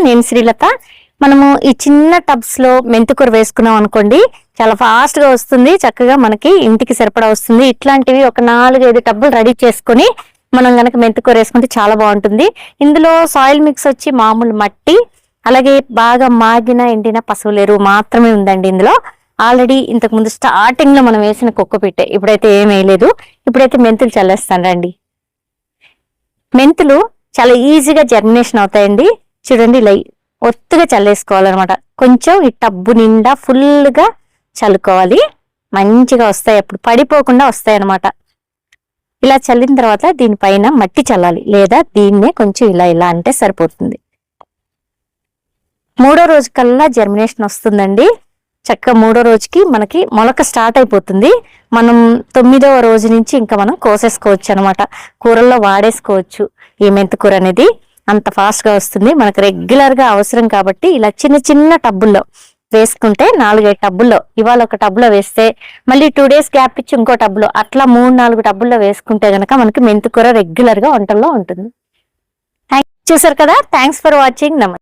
నేను శ్రీలత. మనము ఈ చిన్న టబ్స్ లో మెంతికూర వేసుకున్నాం అనుకోండి, చాలా ఫాస్ట్ గా వస్తుంది, చక్కగా మనకి ఇంటికి సరిపడా వస్తుంది. ఇట్లాంటివి ఒక 4-5 టబ్బులు రెడీ చేసుకుని మనం గనక మెంతికూర వేసుకుంటే చాలా బాగుంటుంది. ఇందులో సాయిల్ మిక్స్ వచ్చి మామూలు మట్టి, అలాగే బాగా మాగిన ఎండిన పశువుల ఎరువు మాత్రమే ఉందండి ఇందులో. ఆల్రెడీ ఇంతకు ముందు స్టార్టింగ్ లో మనం వేసిన కుక్కపిట్టే, ఇప్పుడైతే ఏం వేయలేదు. ఇప్పుడైతే మెంతులు చల్లేస్తాను రండి. మెంతులు చాలా ఈజీగా జర్మినేషన్ అవుతాయండి. చూడండి, ఇలా ఒత్తుగా చల్లేసుకోవాలన్నమాట. కొంచెం ఈ టబ్బు నిండా ఫుల్ గా చల్లుకోవాలి, మంచిగా వస్తాయి. అప్పుడు పడిపోకుండా వస్తాయి అన్నమాట. ఇలా చల్లిన తర్వాత దీనిపైన మట్టి చల్లాలి, లేదా దీన్నే కొంచెం ఇలా అంటే సరిపోతుంది. 3వ రోజు కల్లా జర్మినేషన్ వస్తుందండి. చక్కగా 3వ రోజుకి మనకి మొలక స్టార్ట్ అయిపోతుంది. మనం 9వ రోజు నుంచి ఇంకా మనం కోసేసుకోవచ్చు అనమాట. కూరల్లో వాడేసుకోవచ్చు. ఈ మెంతికూర అనేది అంత ఫాస్ట్ గా వస్తుంది. మనకు రెగ్యులర్ గా అవసరం కాబట్టి ఇలా చిన్న చిన్న టబ్బుల్లో వేసుకుంటే 4-5 టబ్బుల్లో, ఇవాళ ఒక టబ్బులో వేస్తే మళ్ళీ 2 days గ్యాప్ ఇచ్చి ఇంకో టబ్బులో, అట్లా 3-4 టబ్బుల్లో వేసుకుంటే గనక మనకి మెంతికూర రెగ్యులర్ గా వంటల్లో ఉంటుంది. చూసారు కదా, థ్యాంక్స్ ఫర్ వాచింగ్. నమస్తే.